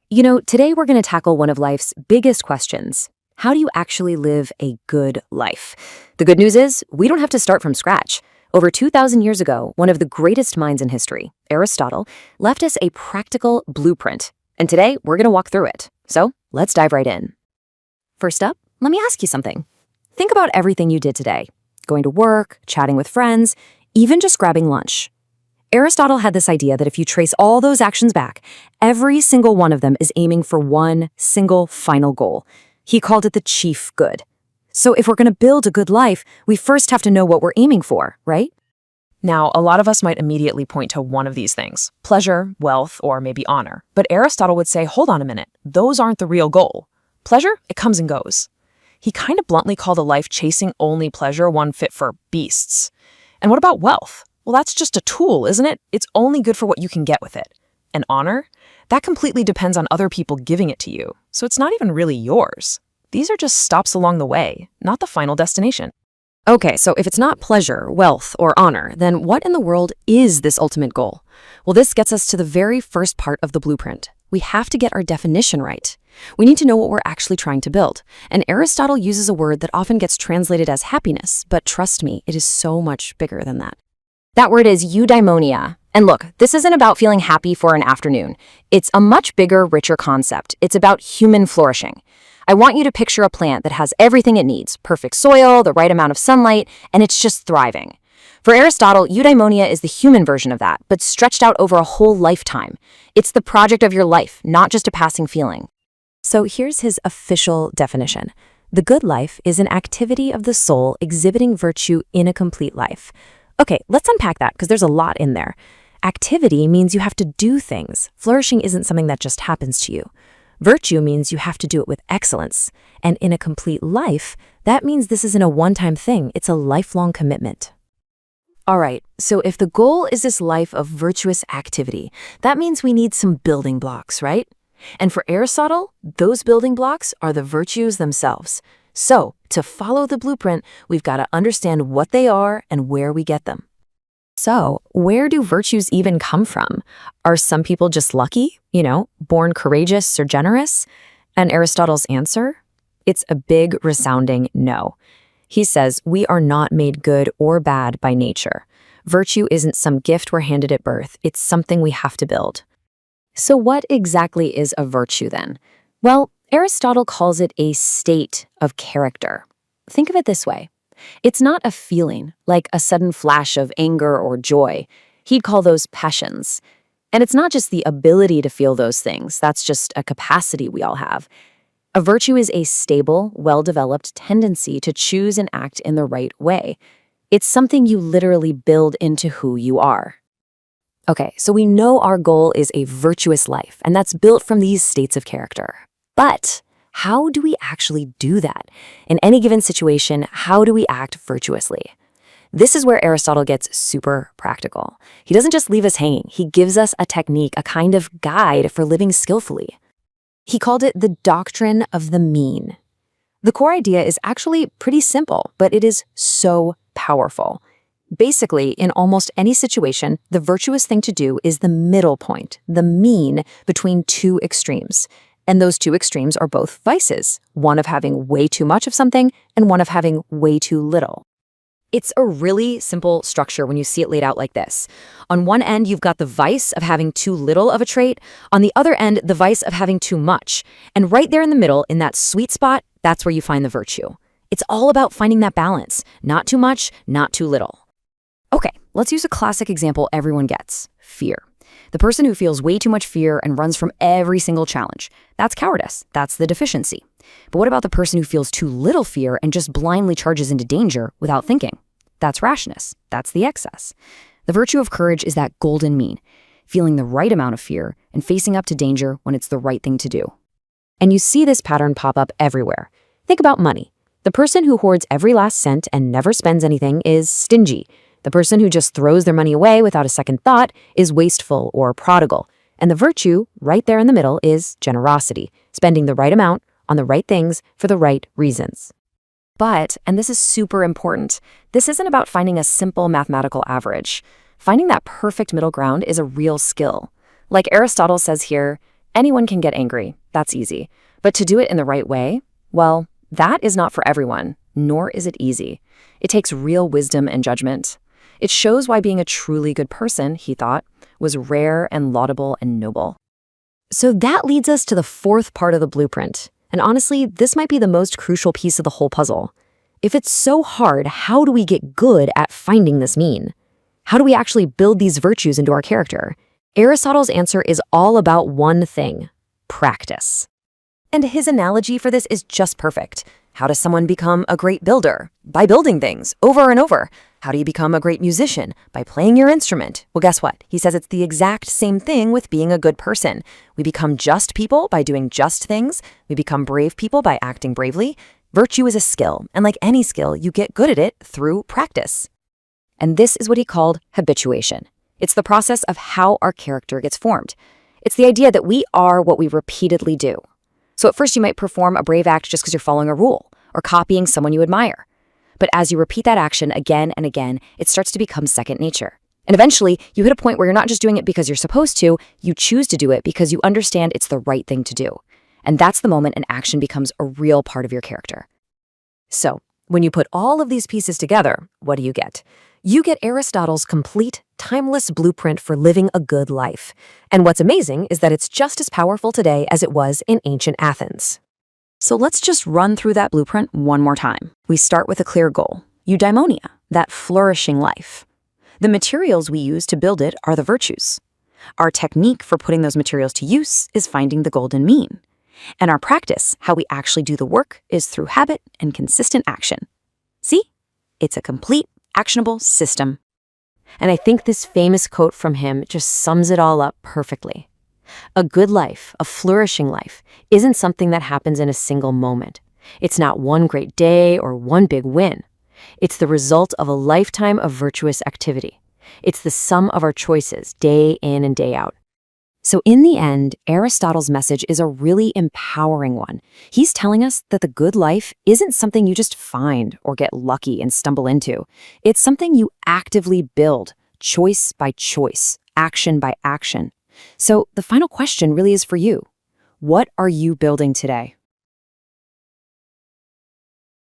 Today we're going to tackle one of life's biggest questions. How do you actually live a good life? The good news is, we don't have to start from scratch. Over 2,000 years ago, one of the greatest minds in history, Aristotle, left us a practical blueprint. And today, we're going to walk through it. So, let's dive right in. First up, let me ask you something. Think about everything you did today. Going to work, chatting with friends, even just grabbing lunch. Aristotle had this idea that if you trace all those actions back, every single one of them is aiming for one single final goal. He called it the chief good. So if we're going to build a good life, we first have to know what we're aiming for, right? Now, a lot of us might immediately point to one of these things: pleasure, wealth, or maybe honor. But Aristotle would say, hold on a minute, those aren't the real goal. Pleasure, it comes and goes. He kind of bluntly called a life chasing only pleasure one fit for beasts. And what about wealth? Well, that's just a tool, isn't it? It's only good for what you can get with it. And honor? That completely depends on other people giving it to you, so it's not even really yours. These are just stops along the way, not the final destination. Okay, so if it's not pleasure, wealth, or honor, then what in the world is this ultimate goal? Well, this gets us to the very first part of the blueprint. We have to get our definition right. We need to know what we're actually trying to build. And Aristotle uses a word that often gets translated as happiness, but trust me, it is so much bigger than that. That word is eudaimonia. And look, this isn't about feeling happy for an afternoon. It's a much bigger, richer concept. It's about human flourishing. I want you to picture a plant that has everything it needs: perfect soil, the right amount of sunlight, and it's just thriving. For Aristotle, eudaimonia is the human version of that, but stretched out over a whole lifetime. It's the project of your life, not just a passing feeling. So here's his official definition. The good life is an activity of the soul exhibiting virtue in a complete life. Okay, let's unpack that because there's a lot in there. Activity means you have to do things. Flourishing isn't something that just happens to you. Virtue means you have to do it with excellence. And in a complete life, that means this isn't a one-time thing. It's a lifelong commitment. All right, so if the goal is this life of virtuous activity, that means we need some building blocks, right? And for Aristotle, those building blocks are the virtues themselves. So, to follow the blueprint, we've got to understand what they are and where we get them. So, where do virtues even come from? Are some people just lucky, born courageous or generous? And Aristotle's answer? It's a big, resounding no. He says we are not made good or bad by nature. Virtue isn't some gift we're handed at birth. It's something we have to build. So what exactly is a virtue then? Well, Aristotle calls it a state of character. Think of it this way. It's not a feeling, like a sudden flash of anger or joy. He'd call those passions. And it's not just the ability to feel those things. That's just a capacity we all have. A virtue is a stable, well-developed tendency to choose and act in the right way. It's something you literally build into who you are. Okay, so we know our goal is a virtuous life, and that's built from these states of character. But how do we actually do that? In any given situation, how do we act virtuously? This is where Aristotle gets super practical. He doesn't just leave us hanging. He gives us a technique, a kind of guide for living skillfully. He called it the doctrine of the mean. The core idea is actually pretty simple, but it is so powerful. Basically, in almost any situation, the virtuous thing to do is the middle point, the mean between two extremes. And those two extremes are both vices, one of having way too much of something and one of having way too little. It's a really simple structure when you see it laid out like this. On one end, you've got the vice of having too little of a trait. On the other end, the vice of having too much. And right there in the middle, in that sweet spot, that's where you find the virtue. It's all about finding that balance. Not too much, not too little. Okay, let's use a classic example everyone gets: fear. The person who feels way too much fear and runs from every single challenge. That's cowardice. That's the deficiency. But what about the person who feels too little fear and just blindly charges into danger without thinking? That's rashness. That's the excess. The virtue of courage is that golden mean, feeling the right amount of fear and facing up to danger when it's the right thing to do. And you see this pattern pop up everywhere. Think about money. The person who hoards every last cent and never spends anything is stingy. The person who just throws their money away without a second thought is wasteful or prodigal. And the virtue, right there in the middle, is generosity, spending the right amount on the right things for the right reasons. But, and this is super important, this isn't about finding a simple mathematical average. Finding that perfect middle ground is a real skill. Like Aristotle says here, Anyone can get angry, that's easy. But to do it in the right way, well, that is not for everyone, nor is it easy. It takes real wisdom and judgment. It shows why being a truly good person, he thought, was rare and laudable and noble. So that leads us to the fourth part of the blueprint. And honestly, this might be the most crucial piece of the whole puzzle. If it's so hard, how do we get good at finding this mean? How do we actually build these virtues into our character? Aristotle's answer is all about one thing: practice. And his analogy for this is just perfect. How does someone become a great builder? By building things over and over. How do you become a great musician? By playing your instrument. Well, guess what? He says it's the exact same thing with being a good person. We become just people by doing just things. We become brave people by acting bravely. Virtue is a skill, and like any skill, you get good at it through practice. And this is what he called habituation. It's the process of how our character gets formed. It's the idea that we are what we repeatedly do. So at first you might perform a brave act just because you're following a rule or copying someone you admire. But as you repeat that action again and again, it starts to become second nature. And eventually, you hit a point where you're not just doing it because you're supposed to, you choose to do it because you understand it's the right thing to do. And that's the moment an action becomes a real part of your character. So, when you put all of these pieces together, what do you get? You get Aristotle's complete, timeless blueprint for living a good life. And what's amazing is that it's just as powerful today as it was in ancient Athens. So let's just run through that blueprint one more time. We start with a clear goal: eudaimonia, that flourishing life. The materials we use to build it are the virtues. Our technique for putting those materials to use is finding the golden mean. And our practice, how we actually do the work, is through habit and consistent action. See? It's a complete, actionable system. And I think this famous quote from him just sums it all up perfectly. A good life, a flourishing life, isn't something that happens in a single moment. It's not one great day or one big win. It's the result of a lifetime of virtuous activity. It's the sum of our choices, day in and day out. So in the end, Aristotle's message is a really empowering one. He's telling us that the good life isn't something you just find or get lucky and stumble into. It's something you actively build, choice by choice, action by action. So the final question really is for you. What are you building today?